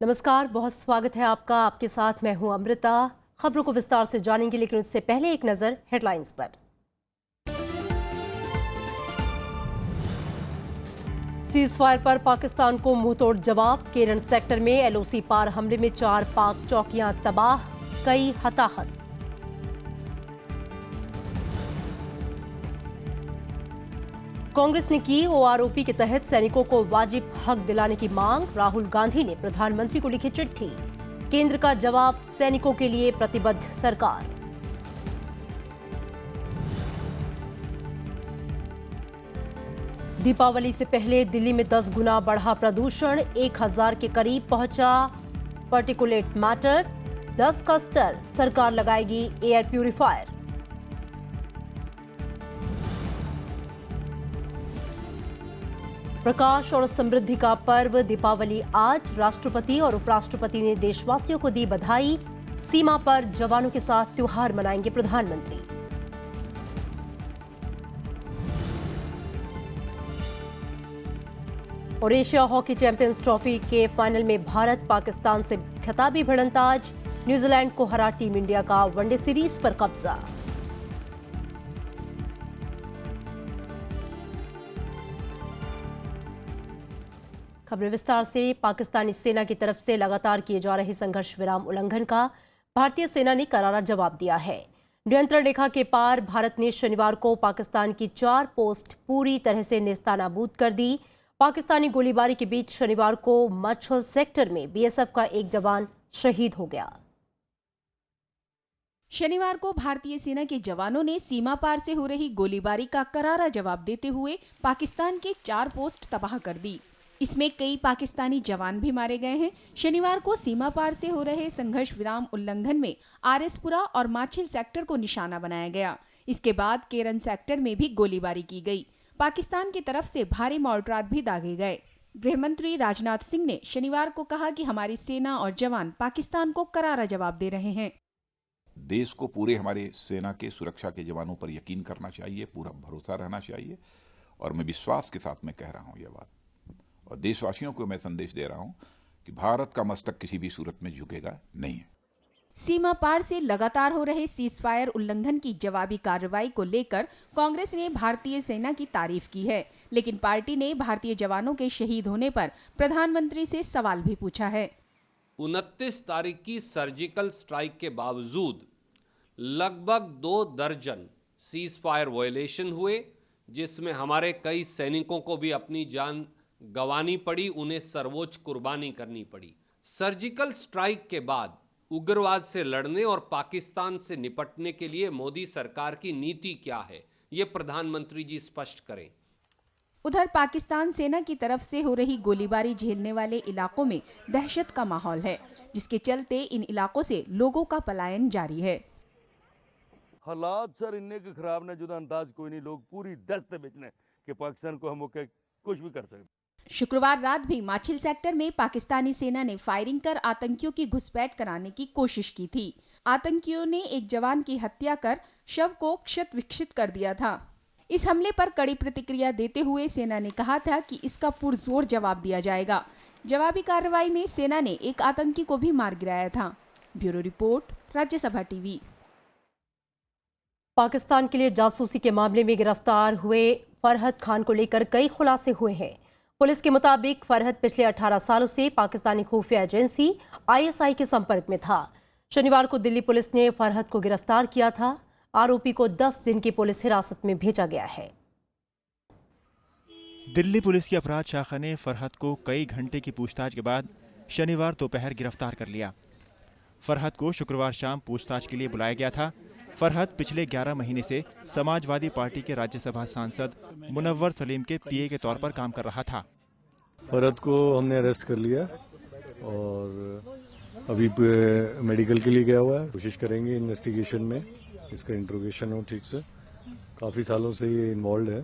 नमस्कार, बहुत स्वागत है आपका। आपके साथ मैं हूं अमृता। खबरों को विस्तार से जानेंगे, लेकिन उससे पहले एक नजर हेडलाइंस पर। सीजफायर पर पाकिस्तान को मुंहतोड़ जवाब। केरन सेक्टर में एलओसी पार हमले में 4 पाक चौकियां तबाह, कई हताहत। कांग्रेस ने की ओआरओपी के तहत सैनिकों को वाजिब हक दिलाने की मांग। राहुल गांधी ने प्रधानमंत्री को लिखी चिट्ठी। केंद्र का जवाब, सैनिकों के लिए प्रतिबद्ध सरकार। दीपावली से पहले दिल्ली में 10 गुना बढ़ा प्रदूषण। 1000 के करीब पहुंचा पार्टिकुलेट मैटर। 10 का स्तर, सरकार लगाएगी एयर प्यूरिफायर। प्रकाश और समृद्धि का पर्व दीपावली आज। राष्ट्रपति और उपराष्ट्रपति ने देशवासियों को दी बधाई। सीमा पर जवानों के साथ त्योहार मनाएंगे प्रधानमंत्री। और एशिया हॉकी चैंपियंस ट्रॉफी के फाइनल में भारत पाकिस्तान से खिताबी भिड़ंत आज। न्यूजीलैंड को हरा टीम इंडिया का वनडे सीरीज पर कब्जा। खबरें विस्तार से। पाकिस्तानी सेना की तरफ से लगातार किए जा रहे संघर्ष विराम उल्लंघन का भारतीय सेना ने करारा जवाब दिया है। नियंत्रण रेखा के पार भारत ने शनिवार को पाकिस्तान की 4 पोस्ट पूरी तरह से नेस्तानाबूद कर दी। पाकिस्तानी गोलीबारी के बीच शनिवार को मछल सेक्टर में बीएसएफ का एक जवान शहीद हो गया। शनिवार को भारतीय सेना के जवानों ने सीमा पार से हो रही गोलीबारी का करारा जवाब देते हुए पाकिस्तान के 4 पोस्ट तबाह कर दी। इसमें कई पाकिस्तानी जवान भी मारे गए हैं। शनिवार को सीमा पार से हो रहे संघर्ष विराम उल्लंघन में आरएसपुरा और माछिल सेक्टर को निशाना बनाया गया। इसके बाद केरन सेक्टर में भी गोलीबारी की गई। पाकिस्तान की तरफ से भारी मोर्टार भी दागे गए। गृह मंत्री राजनाथ सिंह ने शनिवार को कहा कि हमारी सेना और जवान पाकिस्तान को करारा जवाब दे रहे हैं। देश को पूरे हमारे सेना के सुरक्षा के जवानों पर यकीन करना चाहिए, पूरा भरोसा रहना चाहिए। और मैं विश्वास के साथ में कह रहा हूं यह बात, और देशवासियों को मैं संदेश दे रहा हूं कि भारत का मस्तक किसी भी सूरत में झुकेगा नहीं है। सीमा पार से लगातार हो रहे सीजफायर उल्लंघन की जवाबी कार्रवाई को लेकर कांग्रेस ने भारतीय सेना की तारीफ की है, लेकिन पार्टी ने भारतीय जवानों के शहीद होने पर प्रधानमंत्री से सवाल भी पूछा है। 29 तारीख की सर्जिकल स्ट्राइक के बावजूद लगभग 2 दर्जन सीजफायर वायलेशन हुए, जिसमें हमारे कई सैनिकों को भी अपनी जान गंवानी पड़ी, उन्हें सर्वोच्च कुर्बानी करनी पड़ी। सर्जिकल स्ट्राइक के बाद उग्रवाद से लड़ने और पाकिस्तान से निपटने के लिए मोदी सरकार की नीति क्या है, ये प्रधानमंत्री जी स्पष्ट करें। उधर पाकिस्तान सेना की तरफ से हो रही गोलीबारी झेलने वाले इलाकों में दहशत का माहौल है, जिसके चलते इन इलाकों से लोगों का पलायन जारी है। हालात सर इन्ने के खराब ने जुदा अंदाज कोई नहीं, लोग पूरी दस्त बेचने कि पाकिस्तान को हम कुछ भी कर सकते। शुक्रवार रात भी माछिल सेक्टर में पाकिस्तानी सेना ने फायरिंग कर आतंकियों की घुसपैठ कराने की कोशिश की थी। आतंकियों ने एक जवान की हत्या कर शव को क्षत विक्षत कर दिया था। इस हमले पर कड़ी प्रतिक्रिया देते हुए सेना ने कहा था कि इसका पुरजोर जवाब दिया जाएगा। जवाबी कार्रवाई में सेना ने एक आतंकी को भी मार गिराया था। Bureau report, Rajya Sabha TV. Pakistan के लिए जासूसी के मामले में गिरफ्तार हुए फरहद खान को लेकर कई खुलासे हुए हैं। पुलिस के मुताबिक फरहद पिछले 18 सालों से पाकिस्तानी खुफिया एजेंसी आईएसआई के संपर्क में था। शनिवार को दिल्ली पुलिस ने फरहद को गिरफ्तार किया था। आरोपी को 10 दिन की पुलिस हिरासत में भेजा गया है। दिल्ली पुलिस की अपराध शाखा ने फरहद को कई घंटे की पूछताछ के बाद शनिवार दोपहर गिरफ्तार कर लिया। फरहद को शुक्रवार शाम पूछताछ के लिए बुलाया गया था। फरहद पिछले 11 महीने से समाजवादी पार्टी के राज्यसभा सांसद मुनव्वर सलीम के पीए के तौर पर काम कर रहा था। फरहद को हमने अरेस्ट कर लिया और अभी मेडिकल के लिए गया हुआ है। कोशिश करेंगे इन्वेस्टिगेशन में इसका इंट्रोगेशन हो ठीक से। काफी सालों से ये इन्वॉल्व है।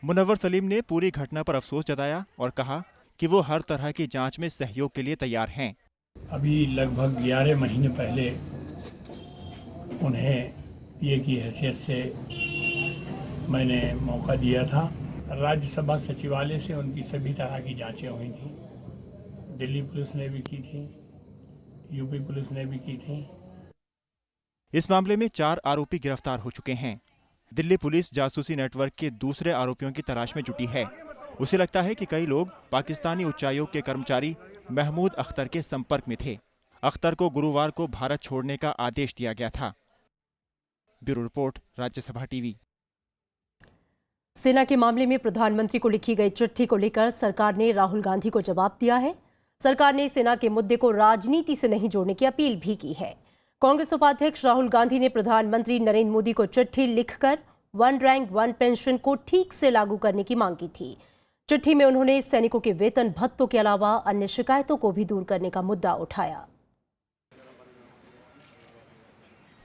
मुनव्वर सलीम ने पूरी घटना पर अफसोस जताया और कहा कि वो हर तरह की जांच में सहयोग के लिए तैयार हैं। अभी लगभग 11 महीने पहले उन्हें पीए की हैसियत से मैंने मौका दिया था। राज्यसभा सचिवालय से उनकी सभी तरह की जांचें हुई थी। दिल्ली पुलिस ने भी की थी, यूपी पुलिस ने भी की थी। इस मामले में 4 आरोपी गिरफ्तार हो चुके हैं। दिल्ली पुलिस जासूसी नेटवर्क के दूसरे आरोपियों की तलाश में जुटी है। उसे लगता है कि कई लोग पाकिस्तानी उच्चायोग के कर्मचारी महमूद अख्तर के संपर्क में थे। अख्तर को गुरुवार को भारत छोड़ने का आदेश दिया गया था। Bureau report, Rajya Sabha TV. सेना के मामले में प्रधानमंत्री को लिखी गई चिट्ठी को लेकर सरकार ने राहुल गांधी को जवाब दिया है। सरकार ने सेना के मुद्दे को राजनीति से नहीं जोड़ने की अपील भी की है। कांग्रेस उपाध्यक्ष राहुल गांधी ने प्रधानमंत्री नरेंद्र मोदी को चिट्ठी लिखकर 1 रैंक 1 पेंशन को ठीक से लागू करने की मांग की थी। चिट्ठी में उन्होंने सैनिकों के वेतन भत्तों के अलावा अन्य शिकायतों को भी दूर करने का मुद्दा उठाया।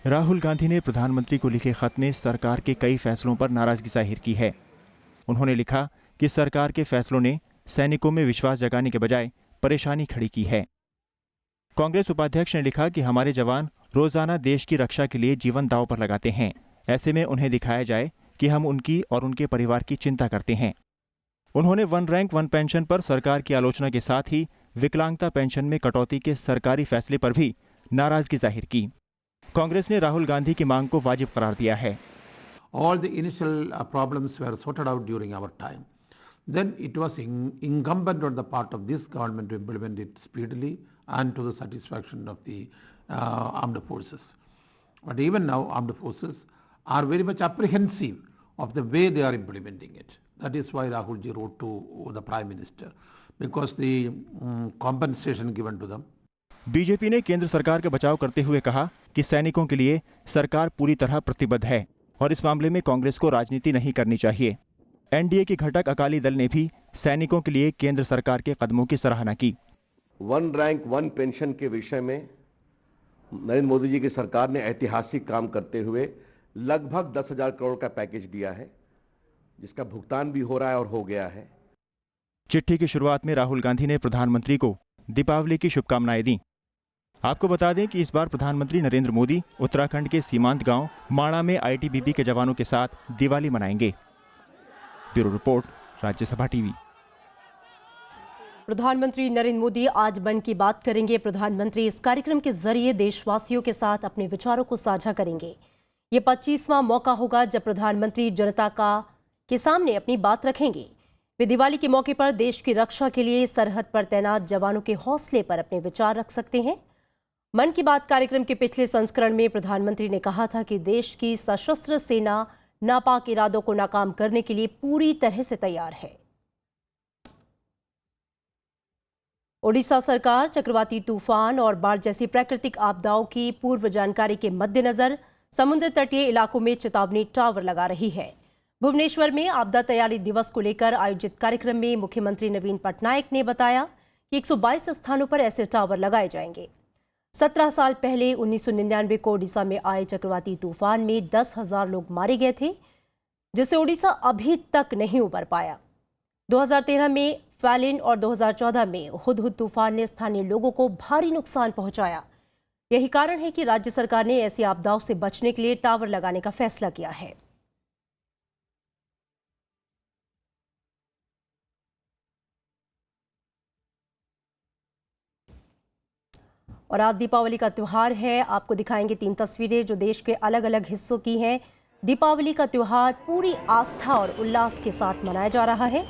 राहुल गांधी ने प्रधानमंत्री को लिखे खत में सरकार के कई फैसलों पर नाराजगी जाहिर की है। उन्होंने लिखा कि सरकार के फैसलों ने सैनिकों में विश्वास जगाने के बजाय परेशानी खड़ी की है। कांग्रेस उपाध्यक्ष ने लिखा कि हमारे जवान रोजाना देश की रक्षा के लिए जीवन दांव पर लगाते हैं। ऐसे में उन्हें दिखाया जाए कि हम उनकी और उनके परिवार की चिंता करते हैं। उन्होंने 1 रैंक 1 पेंशन पर सरकार की आलोचना के साथ ही विकलांगता पेंशन में कटौती के सरकारी फैसले पर भी नाराजगी जाहिर की। कांग्रेस ने राहुल गांधी की मांग को वाजिब करार दिया है। All the initial problems were sorted out during our time. Then it was incumbent on the part of this government to implement it speedily and to the satisfaction of the armed forces. But even now, armed forces are very much apprehensive of the way they are implementing it. That is why Rahul ji wrote to the Prime Minister, because the compensation given to them. BJP ने केंद्र सरकार का बचाव करते हुए कहा कि सैनिकों के लिए सरकार पूरी तरह प्रतिबद्ध है और इस मामले में कांग्रेस को राजनीति नहीं करनी चाहिए। एनडीए की घटक अकाली दल ने भी सैनिकों के लिए केंद्र सरकार के कदमों की सराहना की। 1 रैंक 1 पेंशन के विषय में नरेंद्र मोदी जी की सरकार ने ऐतिहासिक काम करते हुए लगभग 10,000 करोड़ का पैकेज दिया है, जिसका भुगतान भी हो रहा है और हो गया है। चिट्ठी की शुरुआत में राहुल गांधी ने प्रधानमंत्री को दीपावली की शुभकामनाएं दी। आपको बता दें कि इस बार प्रधानमंत्री नरेंद्र मोदी उत्तराखंड के सीमांत गांव माणा में आईटीबीपी के जवानों के साथ दिवाली मनाएंगे। Bureau report, Rajya Sabha TV. प्रधानमंत्री नरेंद्र मोदी आज मन की बात करेंगे। प्रधानमंत्री इस कार्यक्रम के जरिए देशवासियों के साथ अपने विचारों को साझा करेंगे। ये 25वां मौका होगा जब प्रधानमंत्री जनता के सामने अपनी बात रखेंगे। वे दिवाली के मौके पर देश की रक्षा के लिए सरहद पर तैनात जवानों के हौसले पर अपने विचार रख सकते हैं। मन की बात कार्यक्रम के पिछले संस्करण में प्रधानमंत्री ने कहा था कि देश की सशस्त्र सेना नापाक इरादों को नाकाम करने के लिए पूरी तरह से तैयार है। ओडिशा सरकार चक्रवाती तूफान और बाढ़ जैसी प्राकृतिक आपदाओं की पूर्व जानकारी के मद्देनजर समुद्र तटीय इलाकों में चेतावनी टावर लगा रही है। भुवनेश्वर में आपदा तैयारी दिवस को लेकर आयोजित कार्यक्रम में मुख्यमंत्री नवीन पटनायक ने बताया कि 122 स्थानों पर ऐसे टावर लगाए जाएंगे। 17 साल पहले 1999 को ओडिशा में आए चक्रवाती तूफान में 10,000 लोग मारे गए थे, जिससे ओडिशा अभी तक नहीं उबर पाया। 2013 में फैलिन और 2014 में हुदहुद तूफान ने स्थानीय लोगों को भारी नुकसान पहुंचाया। यही कारण है कि राज्य सरकार ने ऐसी आपदाओं से बचने के लिए टावर लगाने का फैसला किया है। और आज दीपावली का त्यौहार है। आपको दिखाएंगे 3 तस्वीरें जो देश के अलग अलग हिस्सों की हैं। दीपावली का त्यौहार पूरी आस्था और उल्लास के साथ मनाया जा रहा है।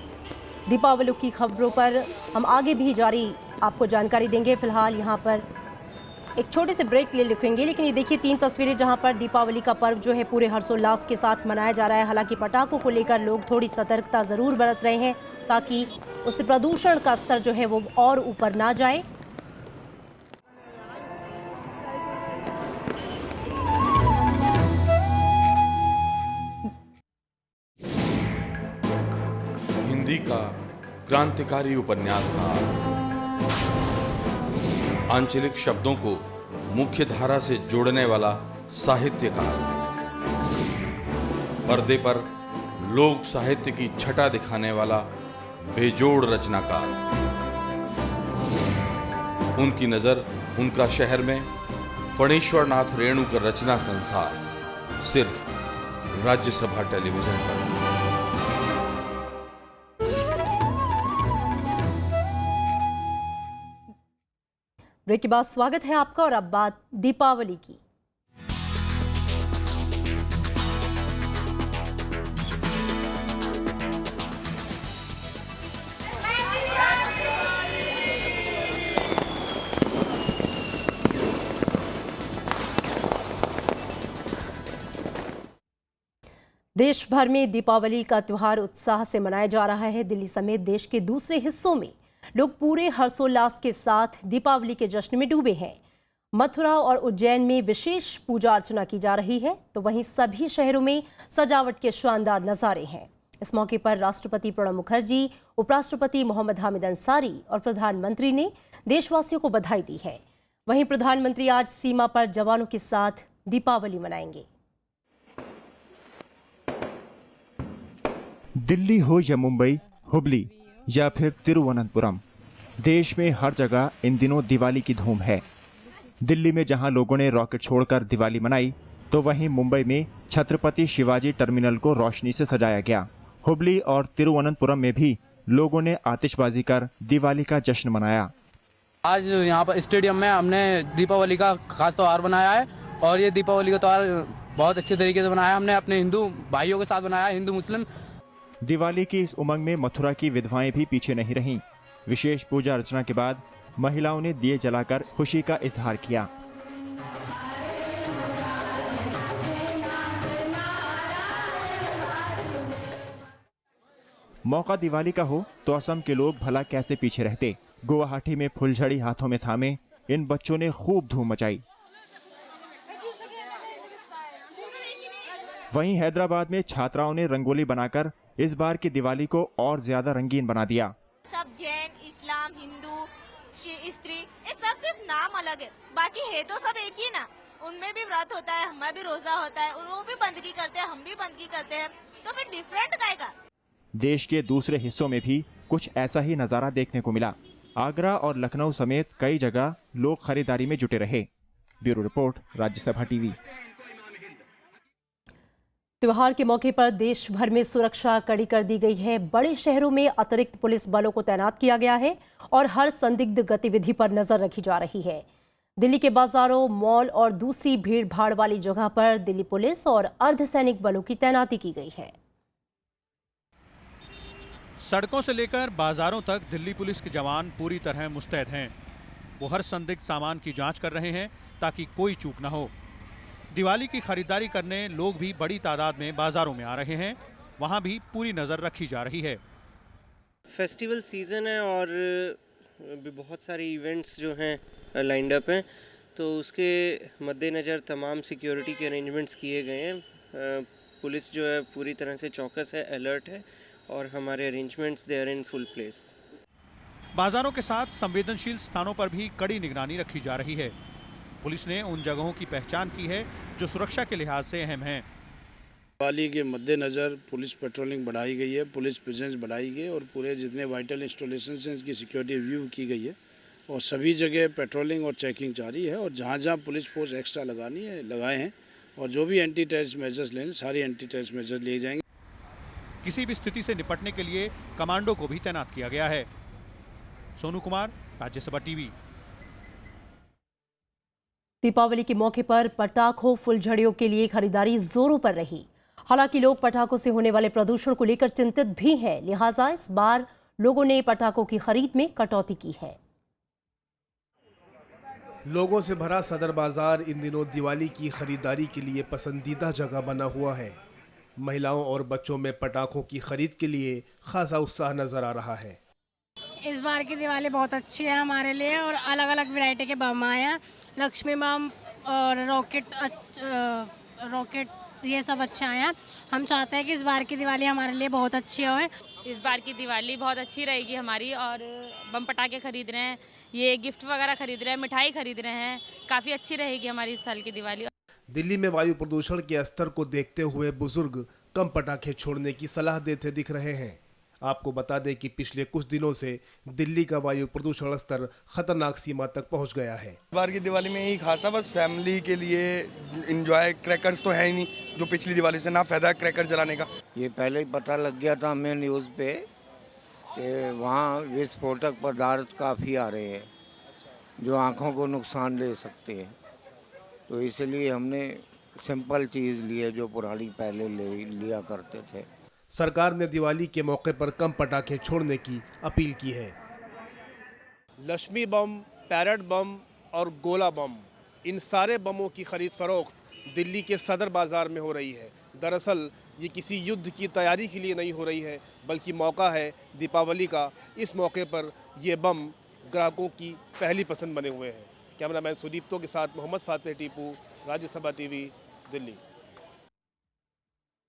दीपावली की खबरों पर हम आगे भी जारी आपको जानकारी देंगे। फिलहाल यहाँ पर एक छोटे से ब्रेक ले लिखेंगे, लेकिन ये देखिए 3 तस्वीरें जहाँ पर दीपावली का पर्व जो है पूरे हर्षोल्लास के साथ मनाया जा रहा है। हालांकि पटाखों को लेकर लोग थोड़ी सतर्कता ज़रूर बरत रहे हैं ताकि उससे प्रदूषण का स्तर जो है वो और ऊपर ना जाए। हिंदी का क्रांतिकारी उपन्यासकार, आंचलिक शब्दों को मुख्य धारा से जोड़ने वाला साहित्यकार, पर्दे पर लोक साहित्य की छटा दिखाने वाला बेजोड़ रचनाकार। उनकी नजर, उनका शहर में फणीश्वरनाथ रेणु का रचना संसार सिर्फ राज्यसभा टेलीविजन पर। ब्रेक के बाद स्वागत है आपका और अब बात दीपावली की। देश भर में दीपावली का त्योहार उत्साह से मनाया जा रहा है। दिल्ली समेत देश के दूसरे हिस्सों में लोग पूरे हर्षोल्लास के साथ दीपावली के जश्न में डूबे हैं। मथुरा और उज्जैन में विशेष पूजा अर्चना की जा रही है, तो वहीं सभी शहरों में सजावट के शानदार नजारे हैं। इस मौके पर राष्ट्रपति प्रणब मुखर्जी, उपराष्ट्रपति मोहम्मद हामिद अंसारी और प्रधानमंत्री ने देशवासियों को बधाई दी है। वहीं प्रधानमंत्री आज सीमा पर जवानों के साथ दीपावली मनाएंगे। दिल्ली हो या मुंबई, हुबली या फिर तिरुवनंतपुरम, देश में हर जगह इन दिनों दिवाली की धूम है। दिल्ली में जहां लोगों ने रॉकेट छोड़कर दिवाली मनाई, तो वहीं मुंबई में छत्रपति शिवाजी टर्मिनल को रोशनी से सजाया गया। हुबली और तिरुवनंतपुरम में भी लोगों ने आतिशबाजी कर दिवाली का जश्न मनाया। आज यहाँ पर स्टेडियम में हमने दीपावली का खास त्योहार बनाया है और ये दीपावली का त्योहार बहुत अच्छे तरीके से बनाया। हमने अपने हिंदू भाइयों के साथ बनाया, हिंदू मुस्लिम। दिवाली की इस उमंग में मथुरा की विधवाएं भी पीछे नहीं रहीं। विशेष पूजा अर्चना के बाद महिलाओं ने दिए जलाकर खुशी का इजहार किया। मौका दिवाली का हो तो असम के लोग भला कैसे पीछे रहते। गुवाहाटी में फुलझड़ी हाथों में थामे इन बच्चों ने खूब धूम मचाई। वहीं हैदराबाद में छात्राओं ने रंगोली बनाकर इस बार की दिवाली को और ज्यादा रंगीन बना दिया। सब जैन, इस्लाम, हिंदू, स्त्री, ये सब सिर्फ नाम अलग है, बाकी है तो सब एक ही ना। उनमें भी व्रत होता है, हमें भी रोजा होता है, उन्होंने भी बंदगी करते हैं, हम भी बंदगी करते हैं, तो फिर डिफरेंट काय का। देश के दूसरे हिस्सों में भी कुछ ऐसा ही नजारा देखने को मिला। आगरा और लखनऊ समेत कई जगह लोग खरीदारी में जुटे रहे। Bureau report, Rajya Sabha TV. त्योहार के मौके पर देश भर में सुरक्षा कड़ी कर दी गई है। बड़े शहरों में अतिरिक्त पुलिस बलों को तैनात किया गया है और हर संदिग्ध गतिविधि पर नजर रखी जा रही है। दिल्ली के बाजारों, मॉल और दूसरी भीड़ भाड़ वाली जगह पर दिल्ली पुलिस और अर्धसैनिक बलों की तैनाती की गई है। सड़कों से लेकर बाजारों तक दिल्ली पुलिस के जवान पूरी तरह मुस्तैद हैं। वो हर संदिग्ध सामान की जांच कर रहे हैं ताकि कोई चूक न हो। दिवाली की खरीदारी करने लोग भी बड़ी तादाद में बाजारों में आ रहे हैं। वहां भी पूरी नज़र रखी जा रही है। फेस्टिवल सीज़न है और भी बहुत सारे इवेंट्स जो हैं लाइंड अप हैं, तो उसके मद्देनज़र तमाम सिक्योरिटी के अरेंजमेंट्स किए गए हैं। पुलिस जो है पूरी तरह से चौकस है, अलर्ट है और हमारे arrangements they are in full place. बाजारों के साथ संवेदनशील स्थानों पर भी कड़ी निगरानी रखी जा रही है। पुलिस ने उन जगहों की पहचान की है जो सुरक्षा के लिहाज से अहम हैं। दिवाली के मद्देनज़र पुलिस पेट्रोलिंग बढ़ाई गई है, पुलिस प्रेजेंस बढ़ाई गई है और पूरे जितने वाइटल इंस्टॉलेशन हैं इसकी सिक्योरिटी रिव्यू की गई है और सभी जगह पेट्रोलिंग और चेकिंग जारी है और जहाँ जहाँ पुलिस फोर्स एक्स्ट्रा लगानी है लगाए हैं और जो भी एंटी टेररिस्ट मेजर्स लेने सारी एंटी टेररिस्ट मेजर्स लिए जाएंगे। किसी भी स्थिति से निपटने के लिए कमांडो को भी तैनात किया गया है। सोनू कुमार, राज्यसभा टीवी। दीपावली के मौके पर पटाखों, फुलझड़ियों के लिए खरीदारी जोरों पर रही। हालांकि लोग पटाखों से होने वाले प्रदूषण को लेकर चिंतित भी हैं, लिहाजा इस बार लोगों ने पटाखों की खरीद में कटौती की है। लोगों से भरा सदर बाजार इन दिनों दिवाली की खरीदारी के लिए पसंदीदा जगह बना हुआ है। महिलाओं और बच्चों में पटाखों की खरीद के लिए खासा उत्साह नजर आ रहा है। इस बार की दिवाली बहुत अच्छी है हमारे लिए और अलग अलग वैरायटी के बम आए हैं। लक्ष्मी बम और रॉकेट ये सब अच्छे आए हैं। हम चाहते हैं कि इस बार की दिवाली हमारे लिए बहुत अच्छी हो। इस बार की दिवाली बहुत अच्छी रहेगी हमारी और बम पटाखे खरीद रहे हैं, ये गिफ्ट वगैरह खरीद रहे हैं, मिठाई खरीद रहे हैं। काफ़ी अच्छी रहेगी हमारी इस साल की दिवाली। दिल्ली में वायु प्रदूषण के स्तर को देखते हुए बुजुर्ग कम पटाखे छोड़ने की सलाह देते दिख रहे हैं। आपको बता दें कि पिछले कुछ दिनों से दिल्ली का वायु प्रदूषण स्तर खतरनाक सीमा तक पहुंच गया है। इस बार की दिवाली में यही खास है, बस फैमिली के लिए एंजॉय। क्रैकर्स तो है ही नहीं, जो पिछली दिवाली से ना फायदा क्रैकर जलाने का। ये पहले ही पता लग गया था हमें न्यूज़ पे कि वहाँ विस्फोटक पदार्थ काफ़ी आ रहे हैं। जो आँखों को नुकसान दे सकते हैं। तो इसलिए हमने सिंपल चीज़ ली है जो पुरानी पहले लिया करते थे। सरकार ने दिवाली के मौके पर कम पटाखे छोड़ने की अपील की है। लक्ष्मी बम, पैरट बम और गोला बम, इन सारे बमों की खरीद फरोख्त दिल्ली के सदर बाजार में हो रही है। दरअसल ये किसी युद्ध की तैयारी के लिए नहीं हो रही है, बल्कि मौका है दीपावली का। इस मौके पर ये बम ग्राहकों की पहली पसंद बने हुए हैं। कैमरामैन सुदीप्तो के साथ मोहम्मद फातेह टीपू, राज्यसभा टीवी, दिल्ली।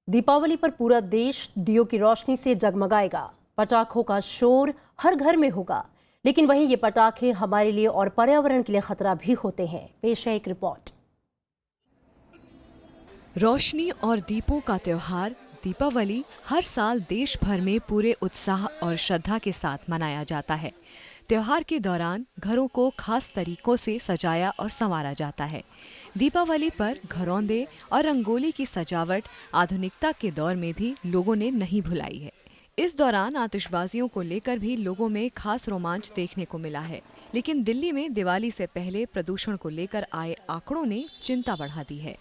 दीपावली पर पूरा देश दियों की रोशनी से जगमगाएगा। पटाखों का शोर हर घर में होगा, लेकिन वहीं ये पटाखे हमारे लिए और पर्यावरण के लिए खतरा भी होते हैं। पेश है एक रिपोर्ट। रोशनी और दीपों का त्योहार दीपावली हर साल देश भर में पूरे उत्साह और श्रद्धा के साथ मनाया जाता है। त्योहार के दौरान घरों को खास तरीकों से सजाया और संवारा जाता है। दीपावली पर घरौंदे और रंगोली की सजावट आधुनिकता के दौर में भी लोगों ने नहीं भुलाई है। इस दौरान आतिशबाजियों को लेकर भी लोगों में खास रोमांच देखने को मिला है। लेकिन दिल्ली में दिवाली से पहले प्रदूषण को लेकर आए आंकड़ों ने चिंता बढ़ा दी है।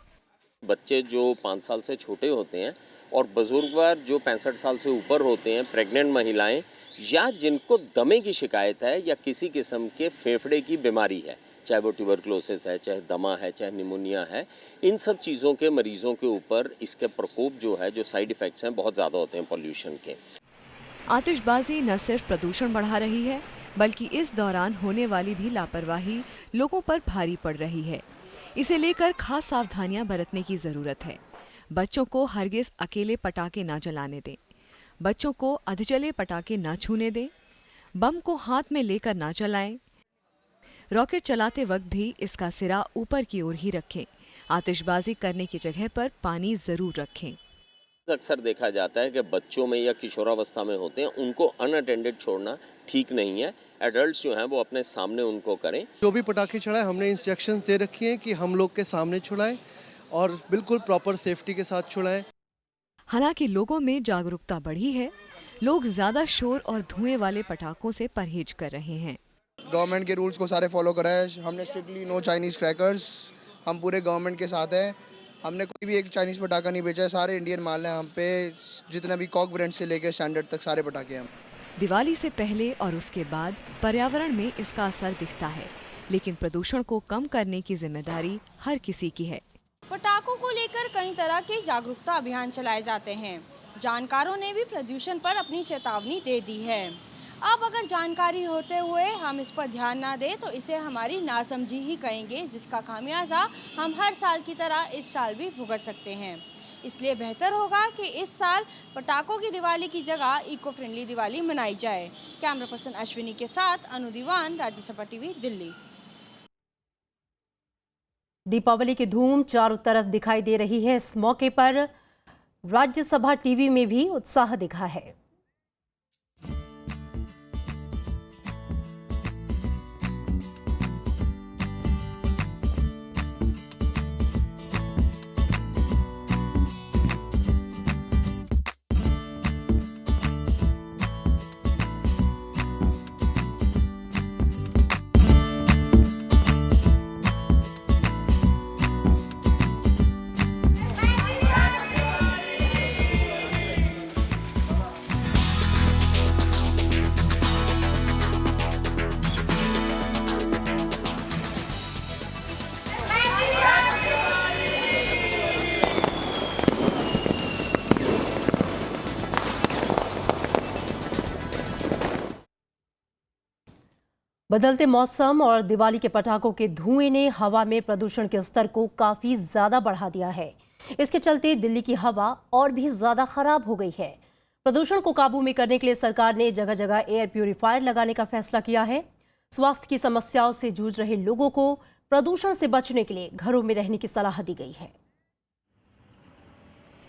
बच्चे जो 5 साल से छोटे होते हैं और बुजुर्ग जो 65 साल से ऊपर होते हैं, प्रेग्नेंट महिलाएं या जिनको दमे की शिकायत है या किसी किस्म के फेफड़े की बीमारी है, चाहे वो ट्यूबरकुलोसिस है, चाहे दमा है, चाहे निमोनिया है, इन सब चीज़ों के मरीजों के ऊपर इसके प्रकोप जो है, जो साइड इफ़ेक्ट्स हैं, बहुत ज़्यादा होते हैं पॉल्यूशन के। आतिशबाजी न सिर्फ प्रदूषण बढ़ा रही है, बल्कि इस दौरान होने वाली भी लापरवाही लोगों पर भारी पड़ रही है। इसे लेकर खास सावधानियां बरतने की जरूरत है। बच्चों को हरगिज अकेले पटाखे न जलाने दें। बच्चों को अधजले पटाखे न छूने दें। बम को हाथ में लेकर न चलाएं। रॉकेट चलाते वक्त भी इसका सिरा ऊपर की ओर ही रखें। आतिशबाजी करने की जगह पर पानी जरूर रखें। अक्सर देखा जाता है कि बच्चों में या किशोरावस्था में होते हैं, उनको अनअटेंडेड छोड़ना ठीक नहीं है। एडल्ट्स जो हैं वो अपने सामने उनको करें। जो भी पटाखे चढ़ाएं, हमने इंस्ट्रक्शंस दे रखी हैं कि हम लोग के सामने छुड़ाएं और बिल्कुल प्रॉपर सेफ्टी के साथ छुड़ाएं। हालांकि लोगों में जागरूकता बढ़ी है। लोग ज्यादा शोर और धुएं वाले पटाखों से परहेज कर रहे हैं। गवर्नमेंट के रूल्स को सारे फॉलो कराए। हमने स्ट्रिक्टली नो चाइनीज क्रैकर्स, हम पूरे गवर्नमेंट के साथ हैं। हमने कोई भी एक चाइनीज पटाखा नहीं बेचा है, सारे इंडियन माल हैं हम पे। जितना भी कॉक ब्रांड से लेकर स्टैंडर्ड तक सारे पटाखे हैं। दिवाली से पहले और उसके बाद पर्यावरण में इसका असर दिखता है, लेकिन प्रदूषण को कम करने की जिम्मेदारी हर किसी की है। पटाखों को लेकर कई तरह के जागरूकता अभियान चलाए जाते हैं। जानकारों ने भी प्रदूषण पर अपनी चेतावनी दे दी है। अब अगर जानकारी होते हुए हम इस पर ध्यान ना दें तो इसे हमारी नासमझी ही कहेंगे, जिसका खामियाजा हम हर साल की तरह इस साल भी भुगत सकते हैं। इसलिए बेहतर होगा कि इस साल पटाखों की दिवाली की जगह इको फ्रेंडली दिवाली मनाई जाए। कैमरा पर्सन अश्विनी के साथ अनु दीवान, राज्यसभा टीवी, दिल्ली। दीपावली की धूम चारों तरफ दिखाई दे रही है। इस मौके पर राज्यसभा टीवी में भी उत्साह दिखा है। बदलते मौसम और दिवाली के पटाखों के धुएं ने हवा में प्रदूषण के स्तर को काफी ज्यादा बढ़ा दिया है। इसके चलते दिल्ली की हवा और भी ज्यादा खराब हो गई है। प्रदूषण को काबू में करने के लिए सरकार ने जगह जगह एयर प्यूरिफायर लगाने का फैसला किया है। स्वास्थ्य की समस्याओं से जूझ रहे लोगों को प्रदूषण से बचने के लिए घरों में रहने की सलाह दी गई है।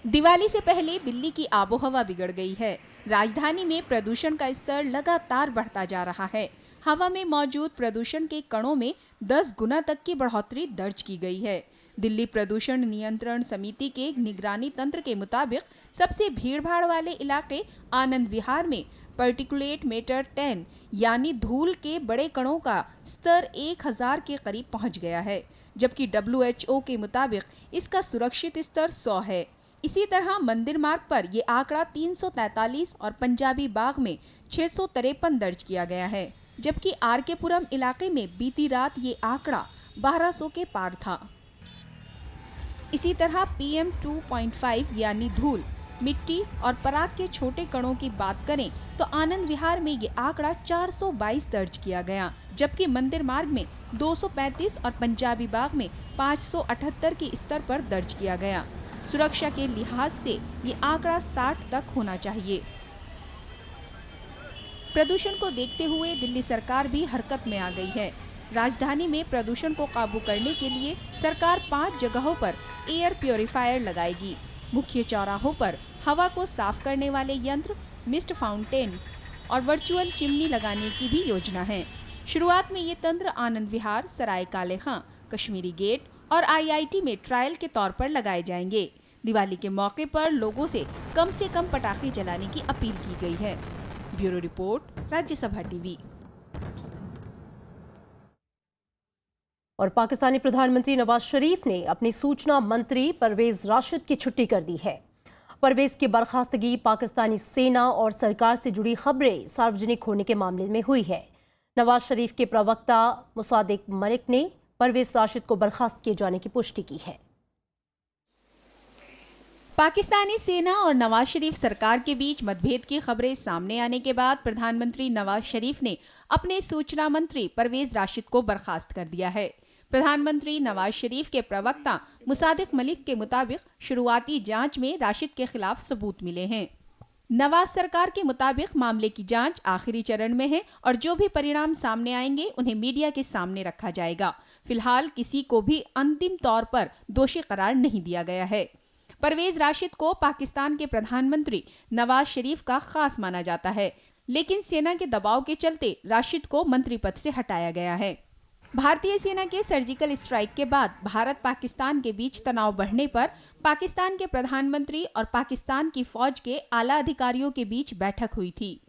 दिवाली से पहले दिल्ली की आबोहवा बिगड़ गई है। राजधानी में प्रदूषण का स्तर लगातार बढ़ता जा रहा है। हवा में मौजूद प्रदूषण के कणों में 10 गुना तक की बढ़ोतरी दर्ज की गई है। दिल्ली प्रदूषण नियंत्रण समिति के निगरानी तंत्र के मुताबिक सबसे भीड़भाड़ वाले इलाके आनंद विहार में पार्टिकुलेट मैटर 10 यानी धूल के बड़े कणों का स्तर 1000 के करीब पहुंच गया है, जबकि WHO के मुताबिक इसका सुरक्षित स्तर 100 है। इसी तरह मंदिर मार्ग पर ये आंकड़ा 343 और पंजाबी बाग में 653 दर्ज किया गया है, जबकि RK पुरम इलाके में बीती रात ये आंकड़ा 1200 के पार था। इसी तरह PM 2.5 यानी धूल, मिट्टी और पराग के छोटे कणों की बात करें तो आनंद विहार में ये आंकड़ा 422 दर्ज किया गया, जबकि मंदिर मार्ग में 235 और पंजाबी बाग में 578 के स्तर पर दर्ज किया गया। सुरक्षा के लिहाज से ये आंकड़ा 60 तक होना चाहिए। प्रदूषण को देखते हुए दिल्ली सरकार भी हरकत में आ गई है। राजधानी में प्रदूषण को काबू करने के लिए सरकार 5 जगहों पर एयर प्योरीफायर लगाएगी। मुख्य चौराहों पर हवा को साफ करने वाले यंत्र, मिस्ट फाउंटेन और वर्चुअल चिमनी लगाने की भी योजना है। शुरुआत में ये तंत्र आनंद विहार, सराय काले खां, कश्मीरी गेट और IIT में ट्रायल के तौर पर लगाए जाएंगे। दिवाली के मौके पर लोगों से कम पटाखे जलाने की अपील की गई है। Bureau report, Rajya Sabha TV. और पाकिस्तानी प्रधानमंत्री नवाज शरीफ ने अपनी सूचना मंत्री परवेज राशिद की छुट्टी कर दी है। परवेज की बर्खास्तगी पाकिस्तानी सेना और सरकार से जुड़ी खबरें सार्वजनिक होने के मामले में हुई है। नवाज शरीफ के प्रवक्ता मुसादिक मलिक ने परवेज राशिद को बर्खास्त किए जाने की पुष्टि की है। पाकिस्तानी सेना और नवाज शरीफ सरकार के बीच मतभेद की खबरें सामने आने के बाद प्रधानमंत्री नवाज शरीफ ने अपने सूचना मंत्री परवेज राशिद को बर्खास्त कर दिया है। प्रधानमंत्री नवाज शरीफ के प्रवक्ता मुसादिक मलिक के मुताबिक शुरुआती जांच में राशिद के खिलाफ सबूत मिले हैं। नवाज सरकार के मुताबिक मामले की जांच आखिरी चरण में है और जो भी परिणाम सामने आएंगे उन्हें मीडिया के सामने रखा जाएगा। फिलहाल किसी को भी अंतिम तौर पर दोषी करार नहीं दिया गया है। परवेज राशिद को पाकिस्तान के प्रधानमंत्री नवाज शरीफ का खास माना जाता है, लेकिन सेना के दबाव के चलते राशिद को मंत्री पद से हटाया गया है। भारतीय सेना के सर्जिकल स्ट्राइक के बाद भारत पाकिस्तान के बीच तनाव बढ़ने पर पाकिस्तान के प्रधानमंत्री और पाकिस्तान की फौज के आला अधिकारियों के बीच बैठक हुई थी।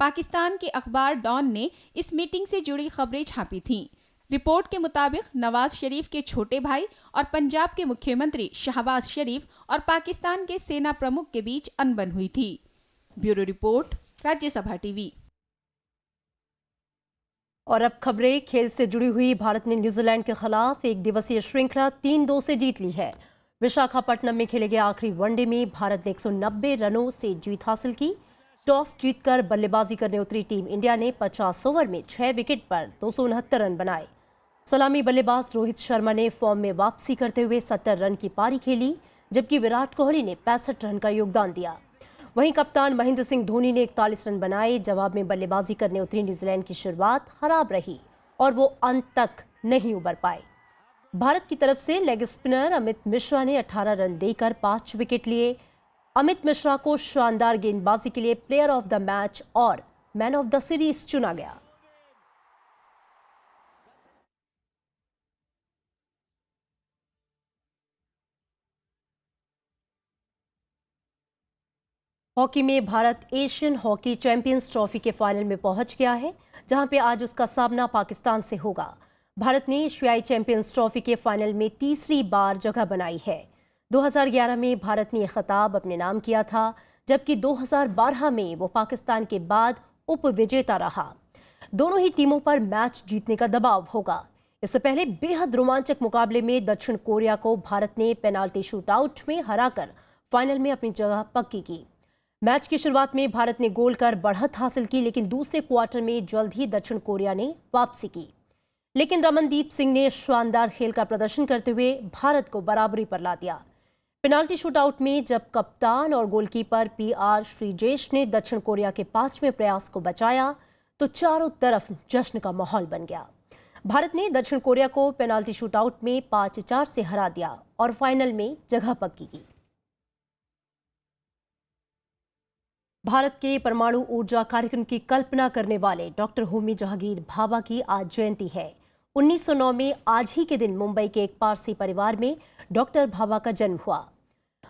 पाकिस्तान के अखबार डॉन ने इस मीटिंग से जुड़ी खबरें छापी थीं। रिपोर्ट के मुताबिक नवाज शरीफ के छोटे भाई और पंजाब के मुख्यमंत्री शहबाज शरीफ और पाकिस्तान के सेना प्रमुख के बीच अनबन हुई थी। Bureau report, Rajya Sabha TV. और अब खबरें खेल से जुड़ी हुई। भारत ने न्यूजीलैंड के खिलाफ एक दिवसीय श्रृंखला 3-2 से जीत ली है। विशाखापट्टनम में खेले गए आखिरी वनडे में भारत ने 190 रनों से जीत हासिल की। टॉस जीतकर बल्लेबाजी करने उतरी टीम इंडिया ने 50 ओवर में 6 विकेट पर 269 रन बनाए। सलामी बल्लेबाज रोहित शर्मा ने फॉर्म में वापसी करते हुए 70 रन की पारी खेली, जबकि विराट कोहली ने 65 रन का योगदान दिया। वहीं कप्तान महेंद्र सिंह धोनी ने 41 रन बनाए। जवाब में बल्लेबाजी करने उतरी न्यूजीलैंड की शुरुआत खराब रही और वो अंत तक नहीं उबर पाए। भारत की तरफ से लेग स्पिनर अमित मिश्रा ने 18 रन देकर 5 विकेट लिए। अमित मिश्रा को शानदार गेंदबाजी के लिए प्लेयर ऑफ द मैच और मैन ऑफ द सीरीज चुना गया। हॉकी में Bharat Asian hockey champions trophy के फाइनल में पहुंच गया है, जहां पे आज उसका सामना पाकिस्तान से होगा। भारत ने एशियाई चैंपियंस ट्रॉफी के फाइनल में तीसरी बार जगह बनाई है। 2011 में भारत ने यह खिताब अपने नाम किया था, जबकि 2012 में वो पाकिस्तान के बाद उप विजेता रहा। दोनों ही टीमों पर मैच जीतने का दबाव होगा। इससे पहले बेहद रोमांचक मुकाबले में दक्षिण कोरिया को भारत ने पेनाल्टी शूटआउट में हराकर फाइनल में अपनी जगह पक्की की। मैच की शुरुआत में भारत ने गोल कर बढ़त हासिल की, लेकिन दूसरे क्वार्टर में जल्द ही दक्षिण कोरिया ने वापसी की। लेकिन रमनदीप सिंह ने शानदार खेल का प्रदर्शन करते हुए भारत को बराबरी पर ला दिया। पेनाल्टी शूटआउट में जब कप्तान और गोलकीपर PR श्रीजेश ने दक्षिण कोरिया के 5वें प्रयास को बचाया तो चारों तरफ जश्न का माहौल बन गया। भारत ने दक्षिण कोरिया को पेनाल्टी शूटआउट में 5-4 से हरा दिया और फाइनल में जगह पक्की की। भारत के परमाणु ऊर्जा कार्यक्रम की कल्पना करने वाले डॉक्टर होमी जहांगीर भाभा की आज जयंती है। 1909 में आज ही के दिन मुंबई के एक पारसी परिवार में डॉक्टर भाभा का जन्म हुआ।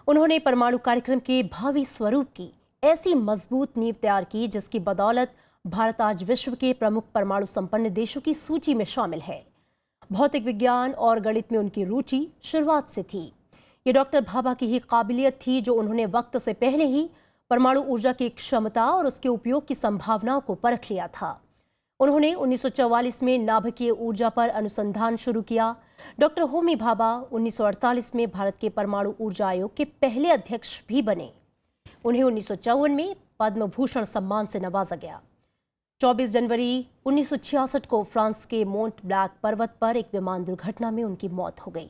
उन्होंने परमाणु कार्यक्रम के भावी स्वरूप की ऐसी मजबूत नींव तैयार की जिसकी बदौलत भारत आज विश्व के प्रमुख परमाणु संपन्न देशों की सूची में शामिल है। भौतिक विज्ञान और गणित में उनकी रुचि शुरुआत से थी। ये डॉक्टर भाभा की ही काबिलियत थी जो उन्होंने वक्त से पहले ही परमाणु ऊर्जा की क्षमता और उसके उपयोग की संभावनाओं को परख लिया था। उन्होंने 1944 में नाभिकीय ऊर्जा पर अनुसंधान शुरू किया। डॉक्टर होमी भाभा 1948 में भारत के परमाणु ऊर्जा आयोग के पहले अध्यक्ष भी बने। उन्हें 1954 में पद्म भूषण सम्मान से नवाजा गया। 24 जनवरी 1966 को फ्रांस के मोंट ब्लैंक पर्वत पर एक विमान दुर्घटना में उनकी मौत हो गई।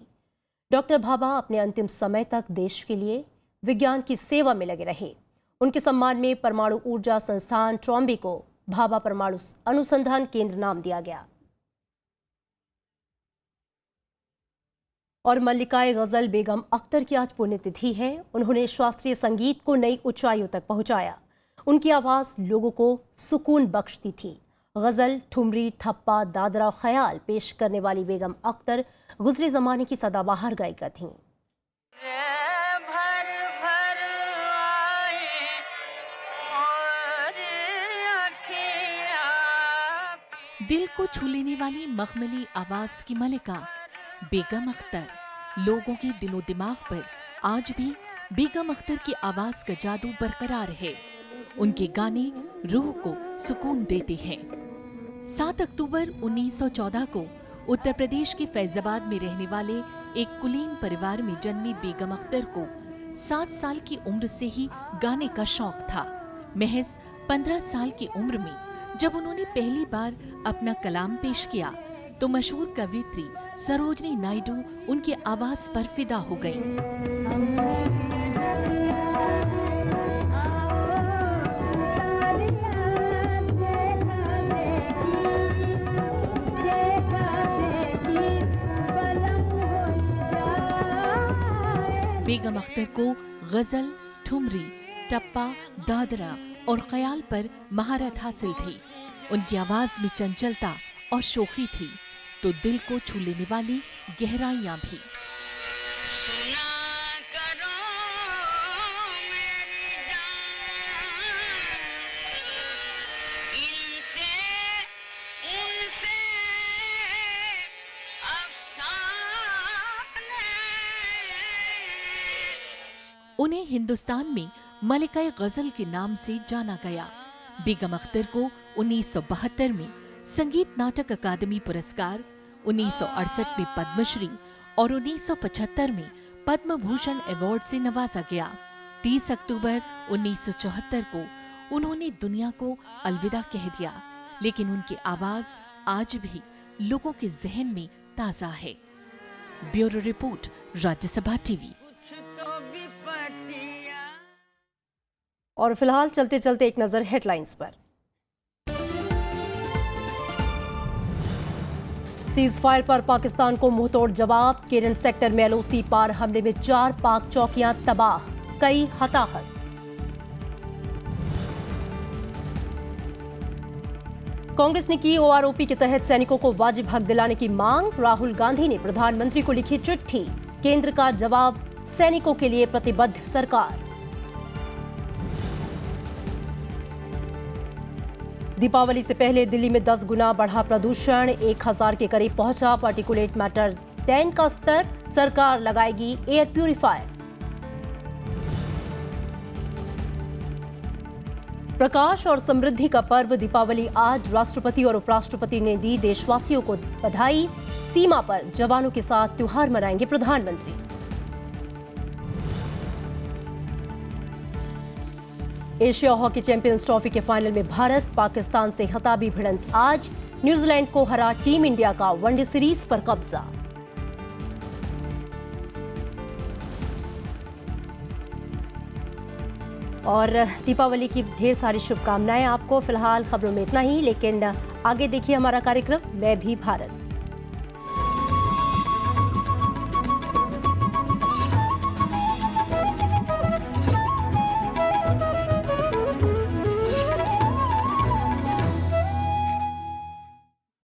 डॉक्टर भाभा अपने अंतिम समय तक देश के लिए विज्ञान की सेवा में लगे रहे। उनके सम्मान में परमाणु ऊर्जा संस्थान ट्रॉम्बे को भाभा परमाणु अनुसंधान केंद्र नाम दिया गया। और मल्लिकाए गजल बेगम अख्तर की आज पुण्यतिथि है। उन्होंने शास्त्रीय संगीत को नई ऊंचाइयों तक पहुंचाया। उनकी आवाज लोगों को सुकून बख्शती थी। गजल, ठुमरी, ठप्पा, दादरा, ख्याल पेश करने वाली बेगम अख्तर गुजरे जमाने की सदाबहार गायिका थीं। दिल को छू लेने वाली मखमली आवाज की मलिका बेगम अख्तर लोगों के दिलो दिमाग पर आज भी बेगम अख्तर की आवाज का जादू बरकरार है। उनके गाने रूह को सुकून देते हैं। 7 अक्टूबर 1914 को उत्तर प्रदेश के फैजाबाद में रहने वाले एक कुलीन परिवार में जन्मी बेगम अख्तर को 7 साल की उम्र से ही गाने का शौक था। महज 15 साल की उम्र में जब उन्होंने पहली बार अपना कलाम पेश किया तो मशहूर कवियत्री सरोजनी नायडू उनकी आवाज पर फिदा हो गई। बेगम अख्तर को गजल, ठुमरी, टप्पा, दादरा और ख्याल पर महारत हासिल थी। उनकी आवाज में चंचलता और शोखी थी तो दिल को छू लेने वाली गहराइयां भी। उन्हें हिंदुस्तान में मलिकाए गजल के नाम से जाना गया। बेगम अख्तर को 1972 में संगीत नाटक अकादमी पुरस्कार, 1968 में पद्मश्री और 1975 में पद्म भूषण अवार्ड से नवाजा गया। 30 अक्टूबर 1974 को उन्होंने दुनिया को अलविदा कह दिया, लेकिन उनकी आवाज आज भी लोगों के जहन में ताजा है। Bureau report, Rajya Sabha TV. और फिलहाल चलते चलते एक नजर हेडलाइंस पर। सीज फायर पर पाकिस्तान को मुंहतोड़ जवाब। केरन सेक्टर में एलओसी पार हमले में 4 पाक चौकियां तबाह, कई हताहत। कांग्रेस ने की ओआरओपी के तहत सैनिकों को वाजिब हक दिलाने की मांग। राहुल गांधी ने प्रधानमंत्री को लिखी चिट्ठी। केंद्र का जवाब, सैनिकों के लिए प्रतिबद्ध सरकार। दीपावली से पहले दिल्ली में 10 गुना बढ़ा प्रदूषण, 1000 के करीब पहुंचा पार्टिकुलेट मैटर 10 का स्तर। सरकार लगाएगी एयर प्यूरिफायर। प्रकाश और समृद्धि का पर्व दीपावली आज। राष्ट्रपति और उपराष्ट्रपति ने दी देशवासियों को बधाई। सीमा पर जवानों के साथ त्योहार मनाएंगे प्रधानमंत्री। एशिया हॉकी चैंपियंस ट्रॉफी के फाइनल में भारत पाकिस्तान से खिताबी भिड़ंत आज। न्यूजीलैंड को हरा टीम इंडिया का वनडे सीरीज पर कब्जा। और दीपावली की ढेर सारी शुभकामनाएं आपको। फिलहाल खबरों में इतना ही, लेकिन आगे देखिए हमारा कार्यक्रम मैं भी भारत।